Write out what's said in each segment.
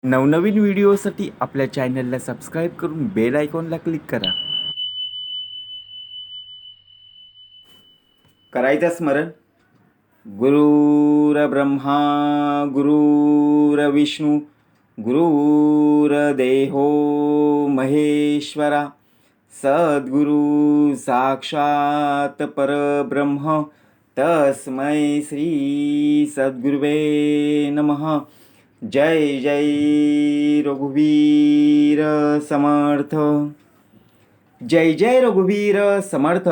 नवनवीन व्हिडिओसाठी आपल्या चॅनलला सबस्क्राईब करून बेल आयकॉनला क्लिक करा. करायचं स्मरण. गुरुर्ब्रह्मा गुरुर्विष्णू गुरुर्देहो महेश्वरा सद्गुरु साक्षात परब्रह्म तस्मै श्री सद्गुरुवे नमः. जय जय रघुवीर समर्थ. जय जय रघुवीर समर्थ.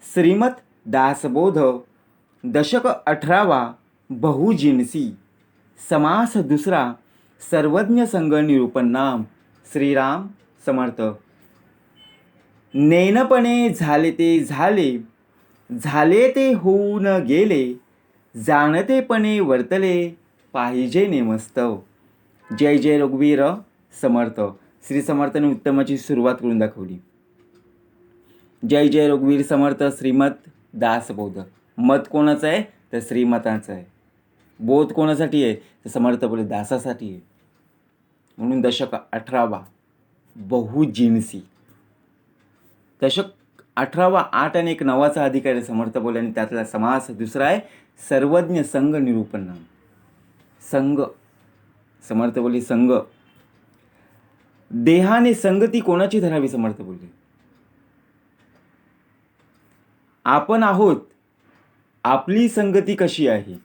श्रीमत दासबोध दशक 18वा बहुजिनसी. समास दुसरा. सर्वज्ञ संग निरूपण नाम. श्रीराम समर्थ. नेनपणे झाले ते झाले, झाले ते होऊन गेले, जाणतेपणे वर्तले पाहिजे नेमस्तव. जय जय रघुवीर समर्थ. श्री समर्थाने उत्तमाची सुरुवात करून दाखवली. जय जय रघुवीर समर्थ. श्रीमत दासबोध. मत कोणाचं आहे तर श्रीमताचं आहे. बोध कोणासाठी आहे तर समर्थ बोले दासासाठी आहे. म्हणून दशक 18वा बहुजिनसी. दशक 18वा 8 आणि 1 9चा अधिकार आहे समर्थ बोले. आणि त्यातला समास दुसरा आहे सर्वज्ञ संग निरूपण नाम. संग समर्थ बोले संग. देहाने संगती कोणाची धरावी समर्थ बोलले. आपण आहोत, आपली संगती कशी आहे.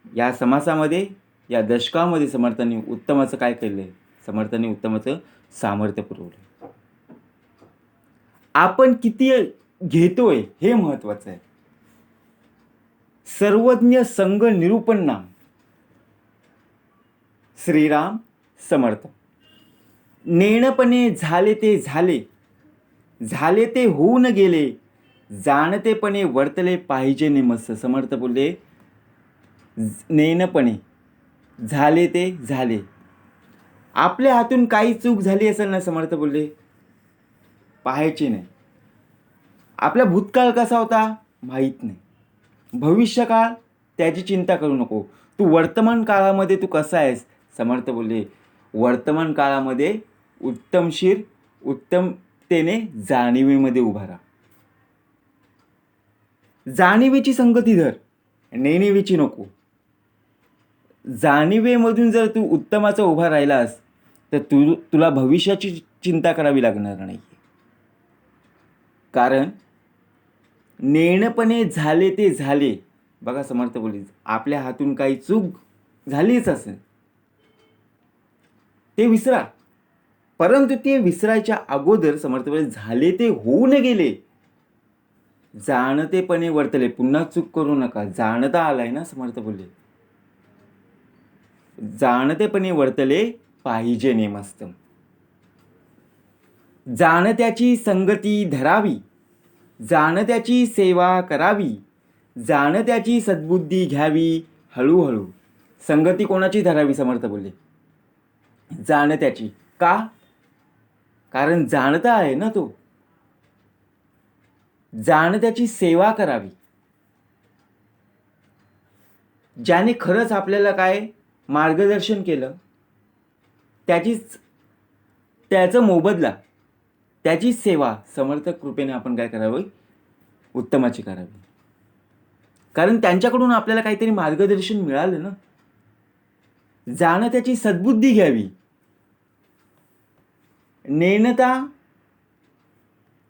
या समासामध्ये या दशकामध्ये समर्थांनी उत्तमाचं काय केलंय. समर्थांनी उत्तमाचं सामर्थ्य पुरवलं. आपण किती घेतोय हे महत्वाचं आहे. सर्वज्ञ संग निरूपण नाम. श्रीराम समर्थ. नेणपणे झाले ते झाले, झाले ते होऊन गेले, जाणतेपणे वर्तले पाहिजे नेमस्त. समर्थ बोलले नेणपणे झाले ते झाले. आपल्या हातून काही चूक झाली असेल ना समर्थ बोलले पाहायची नाही. आपला भूतकाळ कसा होता माहीत नाही. भविष्यकाळ त्याची चिंता करू नको. तू वर्तमान काळामध्ये तू कसा आहेस समर्थ बोलले. वर्तमान काळामध्ये उत्तमशीर उत्तमतेने जाणीवेमध्ये उभा राहा. जाणीवेची संगती धर, नेणिवेची नको. जाणीवेमधून जर तू उत्तमाचा उभा राहिलास तर तुला भविष्याची चिंता करावी लागणार नाही. कारण नेणपणे झाले ते झाले. बघा समर्थ बोलले आपल्या हातून काही चूक झालीच असेल ते विसरा. परंतु ते विसरायच्या अगोदर समर्थ बोलले झाले ते होऊन गेले, जाणतेपणे वर्तले. पुन्हा चूक करू नका. जाणता आलाय ना समर्थ बोलले. जाणतेपणे वर्तले पाहिजे नेमस्त. जाणत्याची संगती धरावी, जाणत्याची सेवा करावी, जाणत्याची सद्बुद्धी घ्यावी हळूहळू. संगती कोणाची धरावी समर्थ बोलले. जाणत्याची. का? कारण जाणता आहे ना तो. जाणत्याची सेवा करावी. ज्याने खरंच आपल्याला काय मार्गदर्शन केलं त्याचं मोबदला, त्याची सेवा समर्थ कृपेने आपण काय करावी उत्तमाची करावी. कारण त्यांच्याकडून आपल्याला काहीतरी मार्गदर्शन मिळालं ना. जाणत्याची सद्बुद्धी घ्यावी. नेणता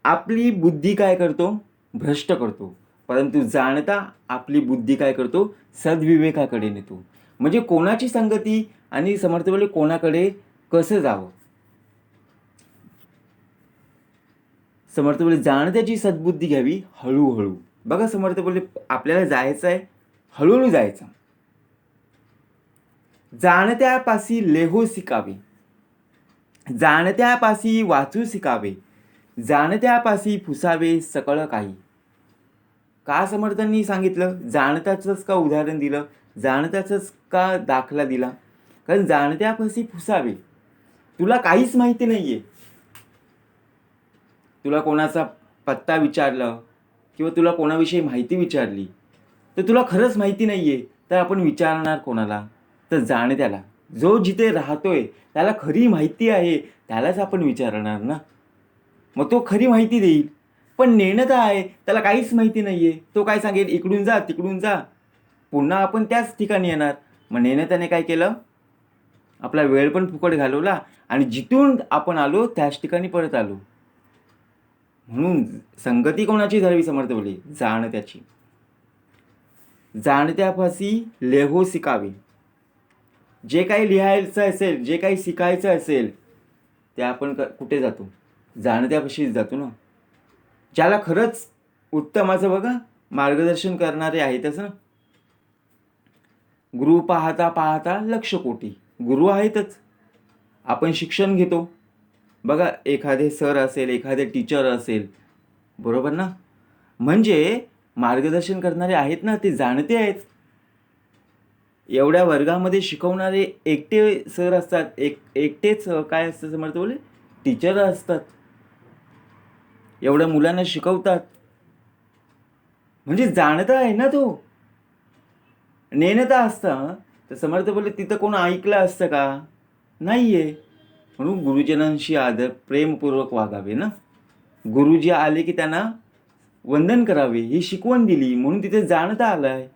आपली बुद्धी काय करतो भ्रष्ट करतो, परंतु जाणता आपली बुद्धी काय करतो सद्विवेकाकडे नेतो. म्हणजे कोणाची संगती आणि समर्थ बोले कोणाकडे कसं जावं. समर्थ बोले जाणत्याची सद्बुद्धी घ्यावी हळूहळू. बघा समर्थ बोले आपल्याला जायचं आहे हळूहळू जायचं. जाणत्यापासी लेहो शिकावे, जाणत्यापासी वाचू शिकावे, जाणत्यापासी फुसावे सकळ काही. का समर्थांनी सांगितलं जाणत्याचंच का उदाहरण दिलं, जाणत्याचंच का दाखला दिला. कारण जाणत्यापासी फुसावे. तुला काहीच माहिती नाही आहे. तुला कोणाचा पत्ता विचारलं किंवा तुला कोणाविषयी माहिती विचारली तर तुला खरंच माहिती नाही आहे तर आपण विचारणार कोणाला. तर जाणत्याला, जो जिथे राहतोय त्याला खरी माहिती आहे, त्यालाच आपण विचारणार ना. मग तो खरी माहिती देईल. पण नेणता आहे, त्याला काहीच माहिती नाही आहे. तो काय सांगेल, इकडून जा, तिकडून जा. पुन्हा आपण त्याच ठिकाणी येणार. मग नेणत्याने काय केलं, आपला वेळ पण फुकट घालवला आणि जिथून आपण आलो त्याच ठिकाणी परत आलो. म्हणून संगती कोणाची धरावी समर्थ बोले, जाणत्याची. जाणत्यापासी लेहो शिकावे. जे काही लिहायचं असेल, जे काही शिकायचं असेल, ते आपण कुठे जातो, जाणत्यापाशीच जातो ना. ज्याला खरंच उत्तमाचं बघा मार्गदर्शन करणारे आहेतच ना. गुरु पाहता पाहता लक्ष कोटी. गुरु आहेतच. आपण शिक्षण घेतो बघा, एखादे सर असेल, एखादे टीचर असेल, बरोबर ना. म्हणजे मार्गदर्शन करणारे आहेत ना, ते जाणते आहेत. एवढ्या वर्गामध्ये शिकवणारे एकटे सर असतात, एकटेच काय असतं समर्थ बोले, टीचर असतात. एवढ्या मुलांना शिकवतात. म्हणजे जाणता आहे ना तो. नेणता असतं तर समर्थ बोले तिथं कोण ऐकलं असतं का, नाहीये. म्हणून गुरुजनांशी आदर प्रेमपूर्वक वागावे ना. गुरुजी आले की त्यांना वंदन करावे, ही शिकवण दिली म्हणून तिथे जाणता आलाय.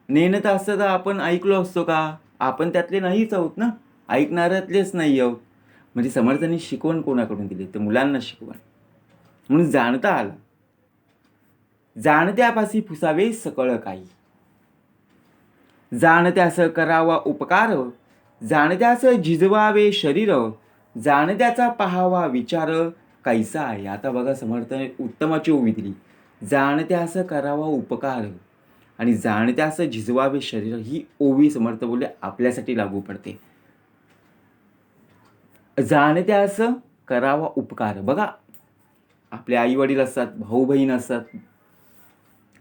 नेणता असतं तर आपण ऐकलो असतो का, आपण त्यातले नाहीच आहोत ना, ऐकणाऱ्यातलेच नाही आहोत. म्हणजे समर्थांनी शिकवण कोणाकडून दिली, तर मुलांना शिकवण. म्हणून जाणता आला. जाणत्यापासी फुसावे सकळ काही. जाणत्यास करावा उपकार, जाणत्यास झिजवावे शरीर, जाणत्याचा पाहावा विचार कैसा आहे. आता बघा समर्थाने उत्तमाची ओवी दिली. जाणत्यास करावा उपकार आणि जाणत्यास झिजवावे शरीर, ही ओवी समर्थ बोलले आपल्यासाठी लागू पडते. जाणत्यास करावा उपकार. बघा, आपले आई वडील असतात, भाऊ बहीण असतात,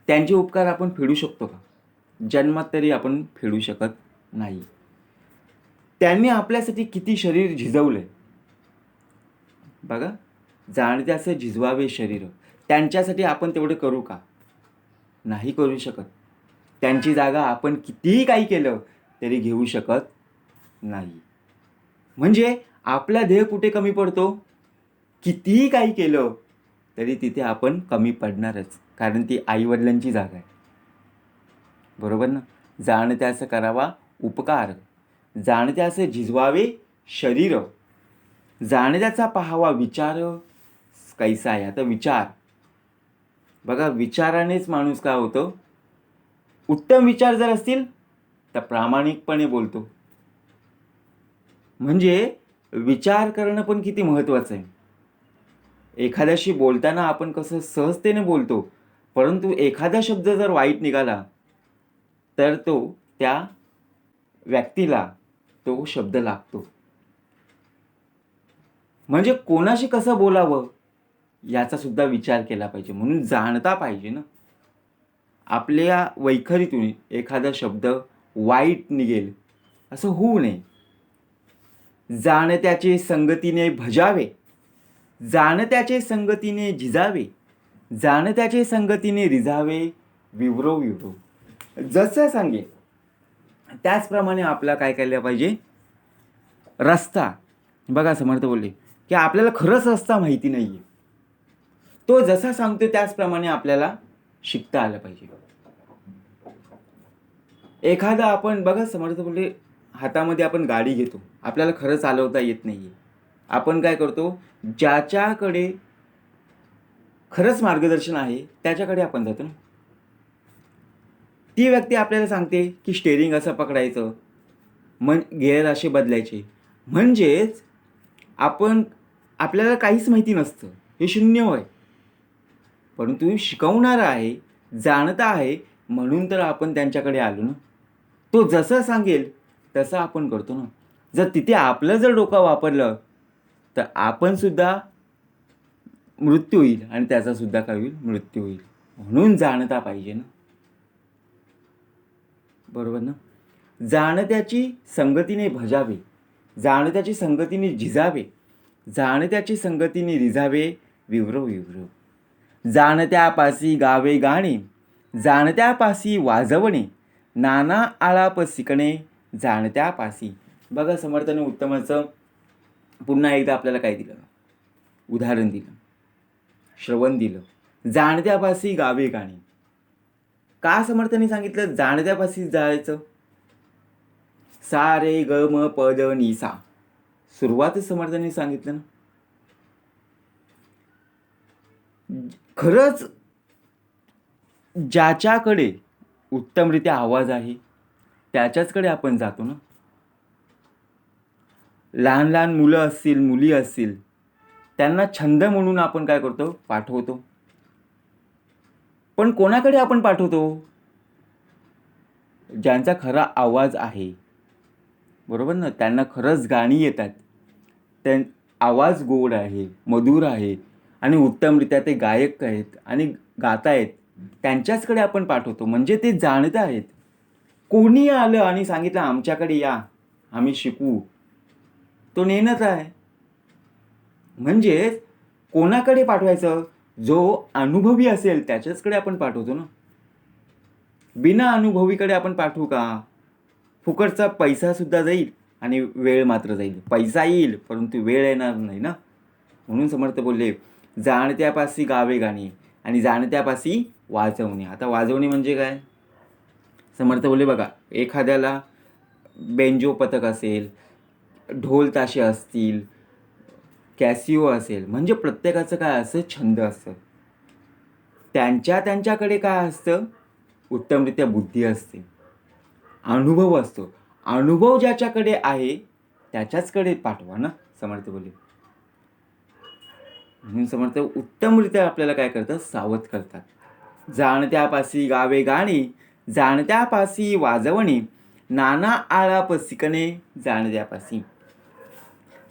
त्यांचे उपकार आपण फेडू शकतो का, जन्मात तरी आपण फेडू शकत नाही. त्यांनी आपल्यासाठी किती शरीर झिजवले बघा. जाणत्यास झिजवावे शरीर, त्यांच्यासाठी आपण तेवढं करू का, नाही करू शकत. त्यांची जागा आपण कितीही काही केलं तरी घेऊ शकत नाही. म्हणजे आपला ध्येय कुठे कमी पडतो, कितीही काही केलं तरी तिथे आपण कमी पडणारच, कारण ती आईवडिलांची जागा आहे. बरोबर ना. जाणत्यास करावा उपकार, जाणत्यास झिजवावे शरीर, जाणत्याचा पाहावा विचार कैसा आहे. आता विचार बघा, विचारानेच माणूस काय होतो, उत्तम विचार जर असतील तर प्रामाणिकपणे बोलतो. म्हणजे विचार करणं पण किती महत्त्वाचं आहे. एखाद्याशी बोलताना आपण कसं सहजतेने बोलतो, परंतु एखादा शब्द जर वाईट निघाला तर तो त्या व्यक्तीला तो शब्द लागतो. म्हणजे कोणाशी कसं बोलावं याचा सुद्धा विचार केला पाहिजे. म्हणून जाणता पाहिजे ना. आपल्या वैखरीतून एखादा शब्द वाईट निघेल असं होऊ नये. जाणत्याचे संगतीने भजावे, जाणत्याचे संगतीने झिजावे, जाणत्याचे संगतीने रिझावे, विवरो विवरो. जसं सांगेल त्याचप्रमाणे आपला काय केलं पाहिजे, रस्ता. बघा समर्थ बोलले की आपल्याला खरंच रस्ता माहिती नाही आहे, तो जसा सांगतो त्याचप्रमाणे आपल्याला शिकता आलं पाहिजे. एखादा आपण बघा समर्थ बोलले, हातामध्ये आपण गाडी घेतो, आपल्याला खरं चालवता येत नाही आहे. आपण काय करतो, ज्याच्याकडे खरंच मार्गदर्शन आहे त्याच्याकडे आपण जातो ना. ती व्यक्ती आपल्याला सांगते की स्टेअरिंग असं पकडायचं, गिअर असे बदलायचे. म्हणजेच आपल्याला काहीच माहिती नसतं, हे शून्य आहे. परंतु शिकवणारा आहे, जाणता आहे, म्हणून तर आपण त्यांच्याकडे आलो ना. तो जसं सांगेल तसं आपण करतो ना. जर तिथे आपलं जर डोकं वापरलं तर आपण सुद्धा मृत्यू होईल आणि त्याचा सुद्धा काय होईल, मृत्यू होईल. म्हणून जाणता पाहिजे ना. बरोबर ना. जाणत्याची संगतीने भजावे, जाणत्याची संगतीने झिजावे, जाणत्याची संगतीने रिझावे, विवरो विवरो. जाणत्यापासी गावे गाणे, जाणत्यापासी वाजवणे, नाना आळाप शिकणे, जाणत्यापासी. बघा समर्थाने उत्तमाचं पुन्हा एकदा आपल्याला काय दिलं, उदाहरण दिलं, श्रवण दिलं. जाणत्यापासी गावे गाणी. का समर्थाने सांगितलं जाणत्यापासी जायचं? सा रे ग म प द नि सा, सुरुवातच समर्थाने सांगितलं ना. खरंच ज्याच्याकडे उत्तमरित्या आवाज आहे त्याच्याचकडे आपण जातो ना. लहान लहान मुलं असतील, मुली असतील, त्यांना छंद म्हणून आपण काय करतो, पाठवतो. पण कोणाकडे आपण पाठवतो? ज्यांचा खरा आवाज आहे, बरोबर ना. त्यांना खरंच गाणी येतात, त्यां आवाज गोड आहे, मधुर आहे आणि उत्तमरित्या ते गायक आहेत आणि गातायत, त्यांच्याचकडे आपण पाठवतो. म्हणजे ते जाणत आहेत. कोणी आलं आणि सांगितलं आमच्याकडे या, आम्ही शिकू, तो नेणच आहे. म्हणजेच कोणाकडे पाठवायचं? जो अनुभवी असेल त्याच्याचकडे आपण पाठवतो ना. बिना अनुभवीकडे आपण पाठवू का? फुकटचा पैसासुद्धा जाईल आणि वेळ मात्र जाईल. पैसा येईल परंतु वेळ येणार नाही ना. म्हणून समर्थ बोलले जाणत्यापासी गावे गाणी आणि जाणत्यापासी वाजवणे. आता वाजवणे म्हणजे काय? समर्थ बोलले बघा, एखाद्याला बेंजो पथक असेल, ढोल ताशे असतील, कॅसिओ असेल, म्हणजे प्रत्येकाचं काय असतं, छंद असतं. त्यांच्याकडे काय असतं, उत्तमरित्या बुद्धी असते, अनुभव असतो. अनुभव ज्याच्याकडे आहे त्याच्याचकडे पाठवा ना, समर्थ बोलले. म्हणून समर्थ उत्तमरित्या आपल्याला काय करतात, सावध करतात. जाणत्यापासी गावे गाणी, जाणत्यापासी वाजवणे, नाना आळाप शिकणे जाणत्यापासी.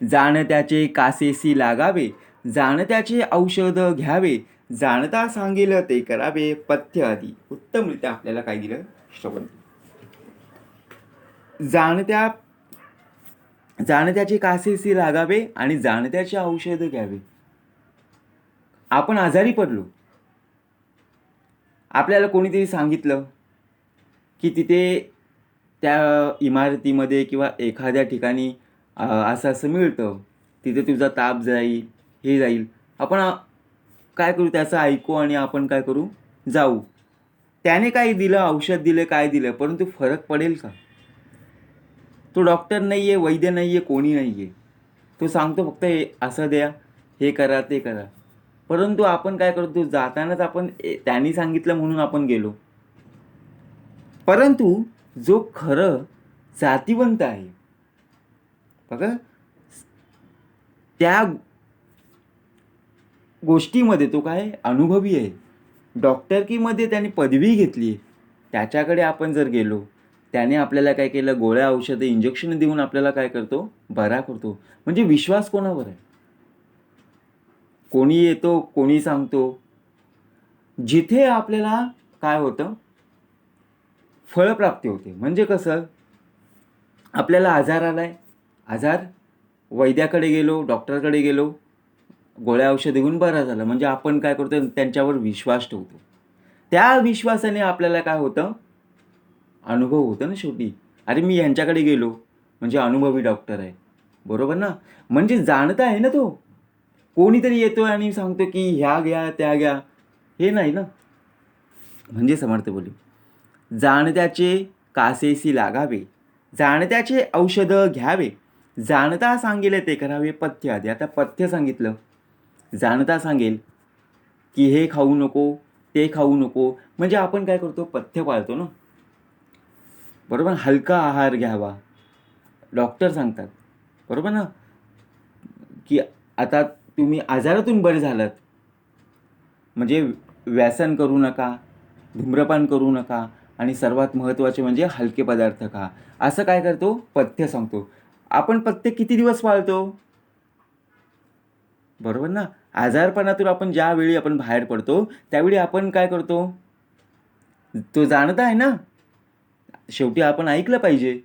जाणत्याचे कासेसी लागावे, जाणत्याचे औषध घ्यावे, जाणता सांगेल ते करावे पथ्य आदी. उत्तमरित्या आपल्याला काय दिलं, श्रवण. जाणत्याचे कासेसी लागावे आणि जाणत्याचे औषध घ्यावे. आपण आजारी पडलो, आपल्याला कोणीतरी सांगितलं की तिथे त्या इमारतीमध्ये किंवा एखाद्या ठिकाणी असं असं मिळतं, तिथे तुझा ताप जाईल, हे जाईल. आपण काय करू, त्याचं ऐकू आणि आपण काय करू, जाऊ. त्याने काय दिलं, औषध दिलं, काय दिलं, परंतु फरक पडेल का? तो डॉक्टर नाही आहे, वैद्य नाही आहे, कोणी नाही आहे. तो सांगतो फक्त हे असं द्या, हे करा, ते करा. परंतु आपण काय करतो, जातानाच आपण त्यांनी सांगितलं म्हणून आपण गेलो. परंतु जो खरं जातीवंत आहे बघा, त्या गोष्टीमध्ये तो काय अनुभवी आहे, डॉक्टरकीमध्ये त्याने पदवी घेतली आहे, त्याच्याकडे आपण जर गेलो, त्याने आपल्याला काय केलं, गोळ्या औषधं इंजेक्शन देऊन आपल्याला काय करतो, बरा करतो. म्हणजे विश्वास कोणावर आहे? कोणी येतो, कोणी सांगतो. जिथे आपल्याला काय होतं, फळप्राप्ती होते. म्हणजे कसं, आपल्याला आजार आलाय, आजार वैद्याकडे गेलो, डॉक्टरकडे गेलो, गोळ्या औषध देऊन बरा झाला, म्हणजे आपण काय करतो, त्यांच्यावर विश्वास ठेवतो. त्या विश्वासाने आपल्याला काय होतं, अनुभव होतं ना शेवटी. अरे मी ह्यांच्याकडे गेलो म्हणजे अनुभवी डॉक्टर आहे, बरोबर ना. म्हणजे जाणता आहे ना तो. कोणीतरी येतो आणि सांगतो की ह्या घ्या, त्या घ्या, हे नाही ना. म्हणजे समर्थ बोलले जाणत्याचे कासेसी लागावे, जाणत्याचे औषध घ्यावे, जाणता सांगेल ते करावे पथ्य आदी. आता पथ्य सांगितलं, जाणता सांगेल की हे खाऊ नको, ते खाऊ नको, म्हणजे आपण काय करतो, पथ्य पाळतो ना, बरोबर. हलका आहार घ्यावा, डॉक्टर सांगतात, बरोबर ना. की आता तुम्ही आजारातून बरे झालात म्हणजे व्यसन करू नका, धूम्रपान करू नका आणि सर्वात महत्त्वाचे म्हणजे हलके पदार्थ खा, असं काय करतो, पथ्य सांगतो. आपण पथ्य किती दिवस पाळतो, बरोबर ना. आजारपणातून आपण ज्यावेळी आपण बाहेर पडतो त्यावेळी आपण काय करतो, तो जाणता आहे ना, शेवटी आपण ऐकलं पाहिजे.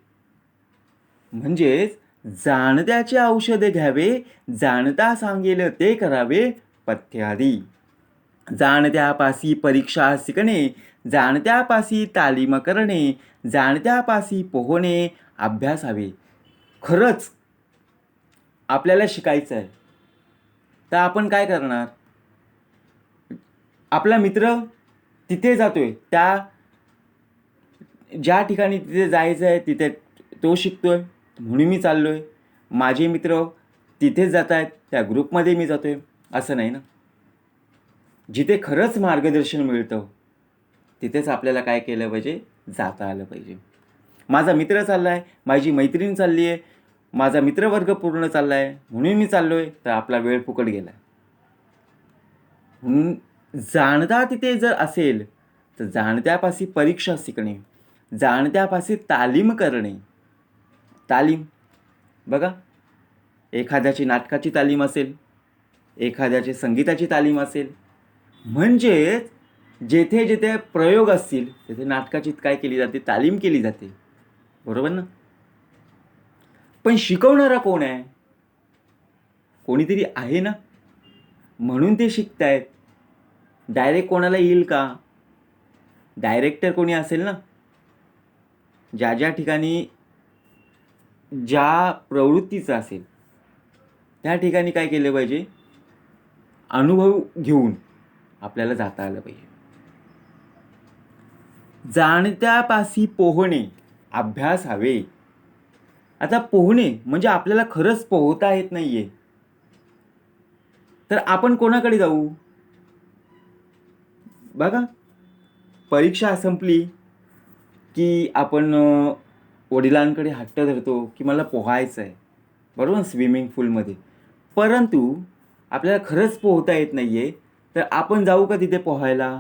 म्हणजेच जाणत्याचे औषधे घ्यावे, जाणता सांगेल ते करावे पथ्य आदी. जाणत्यापासी परीक्षा शिकणे, जाणत्यापासी तालीम करणे, जाणत्यापासी पोहणे अभ्यास हवे. खरंच आपल्याला शिकायचं आहे तर आपण काय करणार? आपला मित्र तिथे जातोय, त्या ज्या ठिकाणी तिथे जायचं आहे तिथे तो शिकतोय म्हणून मी चाललो आहे. माझे मित्र तिथेच जात आहेत, त्या ग्रुपमध्ये मी जातो आहे, असं नाही ना. जिथे खरंच मार्गदर्शन मिळतं तिथेच आपल्याला काय केलं पाहिजे? जाता आलं पाहिजे. माझा मित्र चालला आहे, माझी मैत्रीण चालली आहे, माझा मित्रवर्ग पूर्ण चालला आहे म्हणून मी चाललो आहे, तर आपला वेळ फुकट गेला. म्हणून जाणता तिथे जर असेल तर जाणत्यापाशी परीक्षा शिकणे, जाणत्यापाशी तालीम करणे. तालीम बघा, एखाद्याची नाटकाची तालीम असेल, एखाद्याची संगीताची तालीम असेल, म्हणजेच जेथे जेथे प्रयोग असतील तेथे नाटकाची काय केली जाते? तालीम केली जाते, बरोबर ना. पण शिकवणारा कोण आहे? कोणीतरी आहे ना, म्हणून ते शिकतायत. डायरेक्ट कोणाला येईल का? डायरेक्टर कोणी असेल ना. ज्या ज्या ठिकाणी ज्या प्रवृत्तीचं असेल त्या ठिकाणी काय केलं पाहिजे? अनुभव घेऊन आपल्याला जाता आलं पाहिजे. जाणत्यापाशी पोहणे, अभ्यास हवे. आता पोहणे म्हणजे आपल्याला खरंच पोहता येत नाहीये तर आपण कोणाकडे जाऊ? बघा, परीक्षा संपली की आपण वडिलांकडे हट्ट धरतो की मला पोहायचं आहे, बरोबर, स्विमिंग पूलमध्ये. परंतु आपल्याला खरंच पोहता येत नाही आहे तर आपण जाऊ का तिथे पोहायला?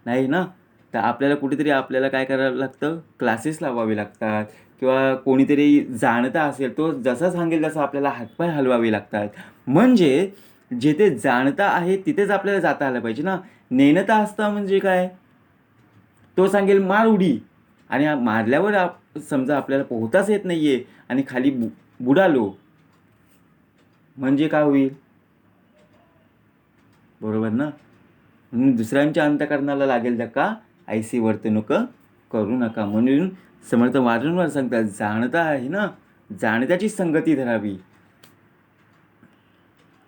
नाही ना. तर आपल्याला कुठेतरी आपल्याला काय करावं लागतं? क्लासेस लावावे लागतात किंवा कोणीतरी जाणता असेल तो जसा सांगेल तसं आपल्याला हातपाय हलवावे लागतात. म्हणजे जिथे जाणता आहे तिथेच आपल्याला जाता आलं पाहिजे ना. नेणता असता म्हणजे काय? तो सांगेल मार उडी, आणि मारल्यावर समजा आपल्याला पोहताच येत नाही आहे आणि खाली बुडालो म्हणजे काय होईल? बरोबर ना. म्हणून दुसऱ्यांच्या अंतःकरणाला लागेल धक्का, ऐसी वर्तणूक करू नका. म्हणून समर्थ वारंवार सांगतात, जाणता आहे ना, जाणत्याची संगती धरावी.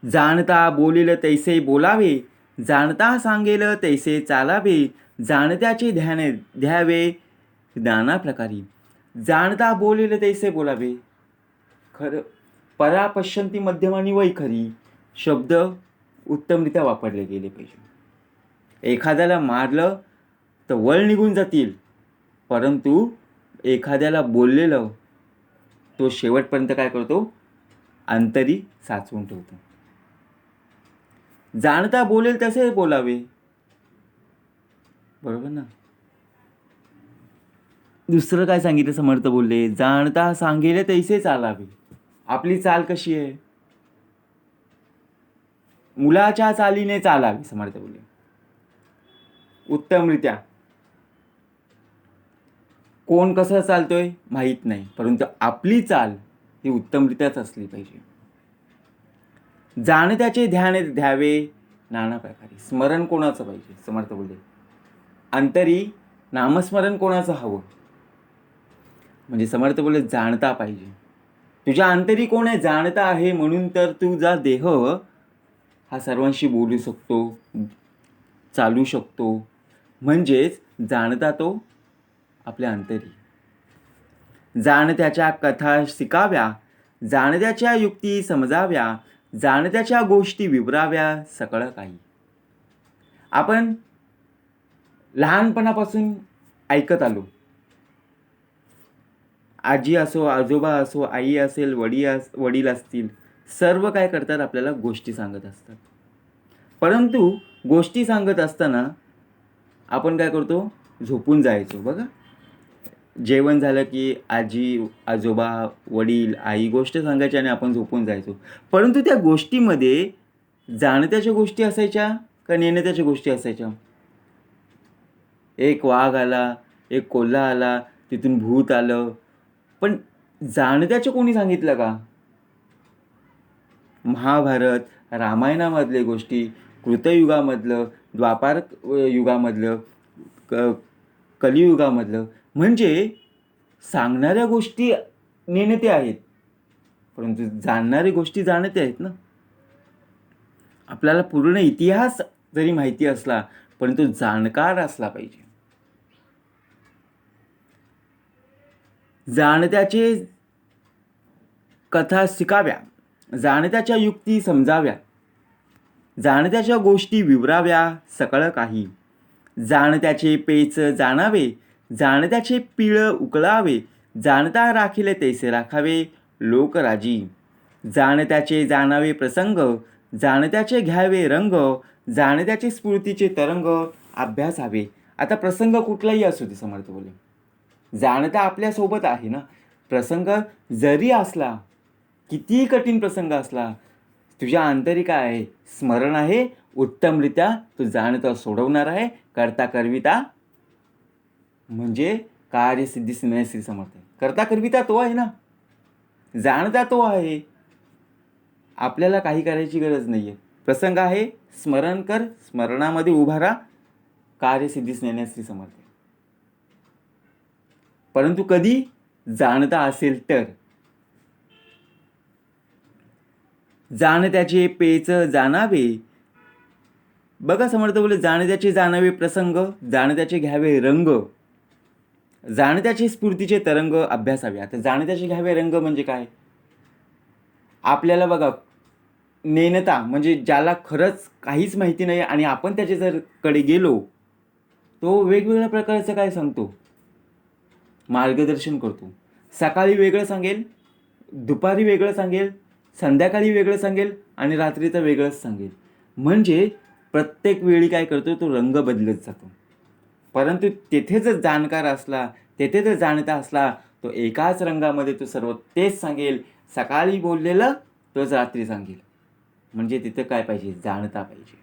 जाणता बोलेल तैसे बोलावे, जाणता सांगेल तैसे चालावे, जाणत्याचे ध्यान द्यावे नाना प्रकारे. जाणता बोलेल तैसे बोलावे. खरं परा पश्यंती मध्यमानी वैखरी शब्द उत्तमरित्या वापरले गेले पाहिजे. एखाद्याला मारलं तर वळ निघून जातील, परंतु एखाद्याला बोललेलं तो शेवटपर्यंत काय करतो? अंतरी साचवून ठेवतो. जाणता बोलेल तसे बोलावे, बरोबर ना. दुसरं काय सांगितलं समर्थ बोलले? जाणता सांगेल तैसे चालावे. आपली चाल कशी आहे? मुलाच्या चालीने चालावी, समर्थ बोलले, उत्तमरित्या. कोण कसं चालतोय माहीत नाही, परंतु आपली चाल ही उत्तमरित्याच असली पाहिजे. जाणत्याचे ध्यान द्यावे नाना प्रकारे. स्मरण कोणाचं पाहिजे? समर्थ बोलले, अंतरी नामस्मरण कोणाचं हवं? म्हणजे समर्थ बोलले जाणता पाहिजे. तुझ्या अंतरी कोण आहे? जाणता आहे, म्हणून तर तुझा देह हा सर्वांशी बोलू शकतो, चालू शकतो. म्हणजेच जाणता तो आपल्या अंतरी. जाणत्याच्या कथा शिकाव्या, जाणत्याच्या युक्ती समजाव्या, जाणत्याच्या गोष्टी विवराव्या सगळं काही. आपण लहानपणापासून ऐकत आलो. आजी असो, आजोबा असो, आई असेल, वडील असतील, सर्व काय करतात? आपल्याला गोष्टी सांगत असतात. परंतु गोष्टी सांगत असताना आपण काय करतो? झोपून जायचो. बघा, जेवण झालं की आजी, आजोबा, वडील, आई गोष्ट सांगायची आणि आपण झोपून जायचो. परंतु त्या गोष्टीमध्ये जाणत्याच्या गोष्टी असायच्या का नेणत्याच्या गोष्टी असायच्या? एक वाघ आला, एक कोल्हा आला, तिथून भूत आलं, पण जाणत्याचं कोणी सांगितलं का? महाभारत, रामायणामधले गोष्टी, कृतयुगामधलं, द्वापार युगामधलं, कलियुगामधलं, म्हणजे सांगणाऱ्या गोष्टी नेणते आहेत, परंतु जाणणारे गोष्टी जाणते आहेत ना. आपल्याला पूर्ण इतिहास जरी माहिती असला, परंतु जाणकार असला पाहिजे. जाणत्याचे कथा शिकाव्या, जाणत्याच्या युक्ती समजाव्या, जाणत्याच्या गोष्टी विवराव्या सकळ काही. जाणत्याचे पेच जाणावे, जाणत्याचे पिळ उकळावे, जाणता राखिले तैसे राखावे लोकराजी. जाणत्याचे जाणावे प्रसंग, जाणत्याचे घ्यावे रंग, जाणत्याचे स्फूर्तीचे तरंग अभ्यासावे. आता प्रसंग कुठलाही असू दे, समर्थ बोले, जाणता आपल्यासोबत आहे ना. प्रसंग जरी असला, कितीही कठीण प्रसंग असला, तुझ्या अंतरी काय आहे? स्मरण आहे, उत्तमरित्या तू जाणता सोडवणार आहे. करता करविता म्हणजे कार्यसिद्धी श्री समर्थ. करता करविता तो आहे ना, जाणता तो आहे. आपल्याला काही करायची गरज नाही आहे. प्रसंग आहे, स्मरण कर, स्मरणामध्ये उभा राहा, कार्यसिद्धीस श्री समर्थ. परंतु कधी जाणता असेल तर. जाणत्याचे पेच जाणावे, बघा समर्थ बोले, जाणत्याचे जाणावे प्रसंग, जाणत्याचे घ्यावे रंग, जाणत्याचे स्फूर्तीचे तरंग अभ्यासावे. आता जाणत्याचे घ्यावे रंग म्हणजे काय? आपल्याला बघा, नेणता म्हणजे ज्याला खरंच काहीच माहिती नाही आणि आपण त्याच्या जर कडे गेलो, तो वेगवेगळ्या प्रकारचं काय सांगतो, मार्गदर्शन करतो. सकाळी वेगळं सांगेल, दुपारी वेगळं सांगेल, संध्याकाळी वेगळं सांगेल आणि रात्रीचं वेगळंच सांगेल. म्हणजे प्रत्येक वेळी काय करतो, तो रंग बदलत जातो. परंतु तेथे जर जाणकार असला, तेथे जर जाणता असला, तो एकाच रंगामध्ये तो सर्व तेच सांगेल. सकाळी बोललेलं तोच रात्री सांगेल. म्हणजे तिथं काय पाहिजे, जाणता पाहिजे.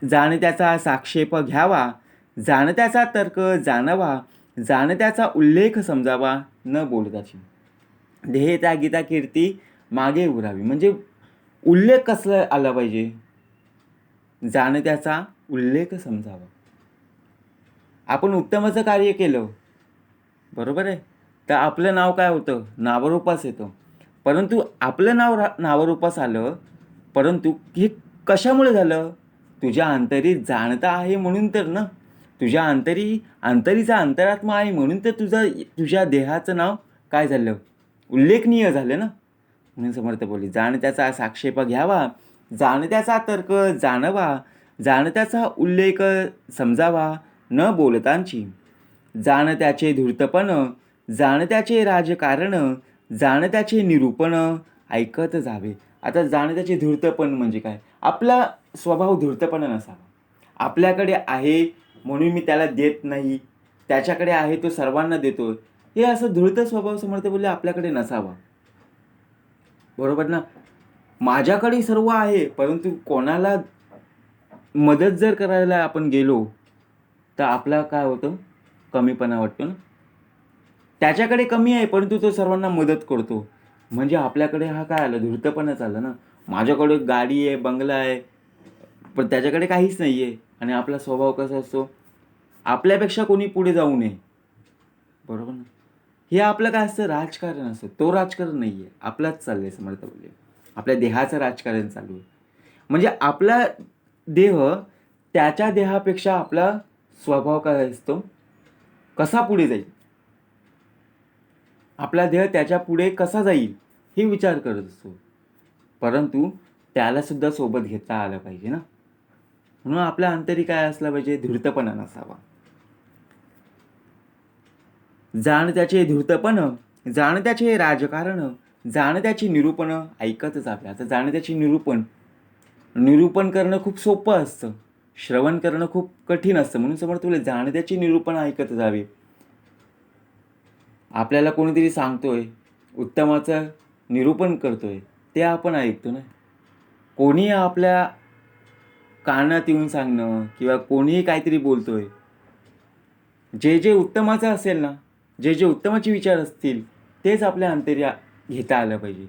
जाणत्याचा साक्षेप घ्यावा, जाणत्याचा तर्क जाणावा, जाणत्याचा उल्लेख समजावा न बोलताची. देह त्या गीता कीर्ती मागे उरावी. म्हणजे उल्लेख कसला आला पाहिजे, जाणत्याचा उल्लेख समजावा. आपण उत्तमाचं कार्य केलं, बरोबर आहे, तर आपलं नाव काय होतं, नावरूपास येतं. परंतु आपलं नाव नावरूपास आलं, परंतु हे कशामुळे झालं? तुझ्या अंतरी जाणता आहे म्हणून तर ना. तुझ्या अंतरीचा अंतरात्मा आहे म्हणून तर तुझ्या देहाचं नाव काय झालं, उल्लेखनीय झालं ना. म्हणून समर्थ बोलले, जाणत्याचा साक्षेप घ्यावा, जाणत्याचा तर्क जाणवा, जाणत्याचा उल्लेख समजावा न बोलतांची. जाणत्याचे धूर्तपण, जाणत्याचे राजकारण, जाणत्याचे निरूपण ऐकत जावे. आता जाणत्याचे धूर्तपण म्हणजे काय? आपला स्वभाव धूर्तपणा नसावा. आपल्याकडे आहे म्हणून मी त्याला देत नाही, त्याच्याकडे आहे तो सर्वांना देतो, हे असं धूर्त स्वभाव समर्थ बोलले आपल्याकडे नसावा. बरोबर ना. माझ्याकडे सर्व आहे, परंतु कोणाला मदत जर करायला आपण गेलो तर आपला काय होतं, कमीपणा वाटतो ना. त्याच्याकडे कमी आहे परंतु तो सर्वांना मदत करतो, म्हणजे आपल्याकडे हा काय आला, धूर्तपणाच आला ना. माझ्याकडे गाडी आहे, बंगला आहे, पण त्याच्याकडे काहीच नाही आहे. आणि आपला स्वभाव कसा असतो, आपल्यापेक्षा कोणी पुढे जाऊ नये. बरोबर ना. हे आपलं काय असतं, राजकारण असतं. तो राजकारण नाही आहे, आपलाच चाललं आहे समर्थ बोलले. आपल्या देहाचं राजकारण चालू आहे. म्हणजे आपला देह त्याच्या देहापेक्षा आपला स्वभाव काय असतो, कसा पुढे जाईल, आपला देह त्याच्या पुढे कसा जाईल हे विचार करत असतो. परंतु त्यालासुद्धा सोबत घेता आलं पाहिजे ना. म्हणून आपल्या अंतरी काय असला पाहिजे, धूर्तपणा नसावा. जाणत्याचे धूर्तपण, जाणत्याचे राजकारण, जाणत्याचे निरूपण ऐकत जावे. आता जाणत्याचे निरूपण करणं खूप सोपं असतं, श्रवण करणं खूप कठीण असतं. म्हणून समर्थ बोलले, जाणत्याचे निरूपण ऐकत जावे. आपल्याला कोणीतरी सांगतोय, उत्तमाचं निरूपण करतोय, ते आपण ऐकतो ना. कोणी आपल्या कानात येऊन सांगणं किंवा कोणीही काहीतरी बोलतोय, जे जे उत्तमाचं असेल ना, जे जे उत्तमाचे विचार असतील तेच आपल्या अंतरी घेता आलं पाहिजे.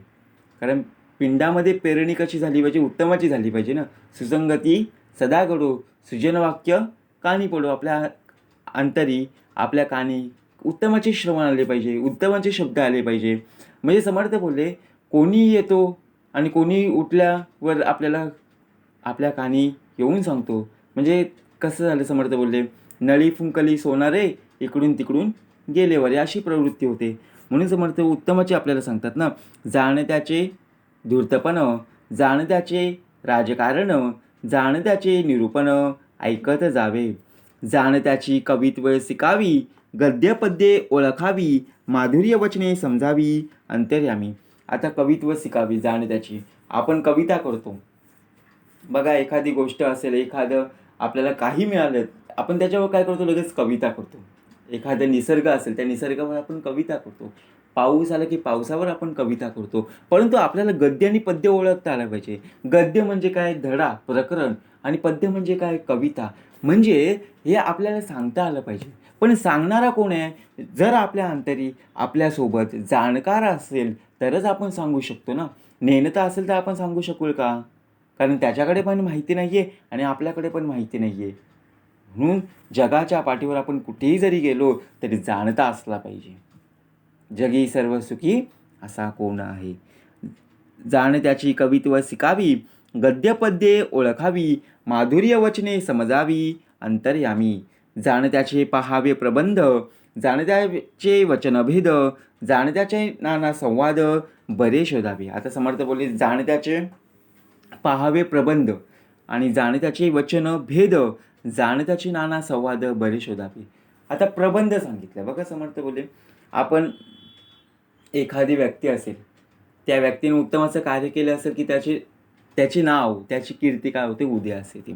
कारण पिंडामध्ये पेरणी कशी झाली पाहिजे, उत्तमाची झाली पाहिजे ना. सुसंगती सदा घडो, सुजन वाक्य कानी पडो. आपल्या अंतरी, आपल्या कानी उत्तमाचे श्रवण आले पाहिजे, उत्तमाचे शब्द आले पाहिजे. म्हणजे समर्थ बोलले, कोणी येतो आणि कोणी उठल्यावर आपल्याला आपल्या कानी येऊन सांगतो. म्हणजे कसं झालं, समर्थ बोलले, नळी फुंकली सोनारे, इकडून तिकडून गेले वरे, अशी प्रवृत्ती होते. म्हणून समर्थ उत्तमाचे आपल्याला सांगतात ना, जाण त्याचे धूर्तपण, जाण त्याचे राजकारण, जाण त्याचे निरूपण, ऐकत जावे. जाण त्याची कवित्व शिकावी, गद्य पद्ये ओळखावी, माधुर्य वचने समजावी, अंतर्यामी. आता कवित्व शिकावी, जाण त्याची. आपण कविता करतो बघा, एखादी गोष्ट असेल, एखादं आपल्याला काही मिळालं, आपण त्याच्यावर काय करतो, लगेच कविता करतो. एखादा निसर्ग असेल, त्या निसर्गावर आपण कविता करतो. पाऊस आला की पावसावर आपण कविता करतो. परंतु आपल्याला गद्य आणि पद्य ओळखता आलं पाहिजे. गद्य म्हणजे काय, धडा, प्रकरण, आणि पद्य म्हणजे काय, कविता. म्हणजे हे आपल्याला सांगता आलं पाहिजे. पण सांगणारा कोण आहे? जर आपल्या अंतरी आपल्यासोबत जाणकार असेल तरच आपण सांगू शकतो ना. नेणता असेल तर आपण सांगू शकू का? कारण त्याच्याकडे पण माहिती नाही आहे आणि आपल्याकडे पण माहिती नाही आहे. म्हणून जगाच्या पाठीवर आपण कुठेही जरी गेलो तरी जाणता असला पाहिजे. जगी सर्व सुखी असा कोण आहे. जाण त्याची कवित्व शिकावी, गद्य पद्ये ओळखावी, माधुर्य वचने समजावी, अंतर्यामी. जाण त्याचे पहावे प्रबंध, जाण त्याचे वचनभेद, जाण त्याचे नाना संवाद, बरे शोधावे. आता समर्थ बोलले, जाण त्याचे पहावे प्रबंध आणि जाण त्याचे वचन भेद, जाण त्याचे नाना संवाद, बरे शोधावे. आता प्रबंध सांगितलं बघा, समर्थ बोलले, आपण एखादी व्यक्ती असेल, त्या व्यक्तीने उत्तम असं कार्य केलं असेल की त्याचे नाव, त्याची कीर्ती काय होते, उद्या असते ती.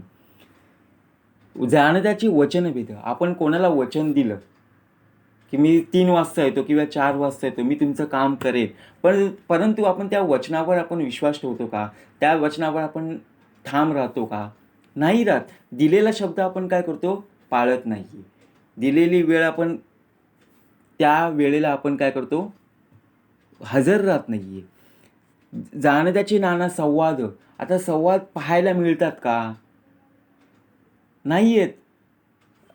जाण त्याची वचनभेद, आपण कोणाला वचन दिलं की मी 3 वाजता येतो किंवा 4 वाजता येतो, मी तुमचं काम करेन, परंतु आपण त्या वचनावर आपण विश्वास ठेवतो का? त्या वचनावर आपण ठाम राहतो का? नाही राहत. दिलेला शब्द आपण काय करतो, पाळत नाही. दिलेली वेळ आपण त्या वेळेला आपण काय करतो, हजर राहत नाही आहे. जाण त्याचे नाना संवाद, आता संवाद पाहायला मिळतात का? नाही आहेत.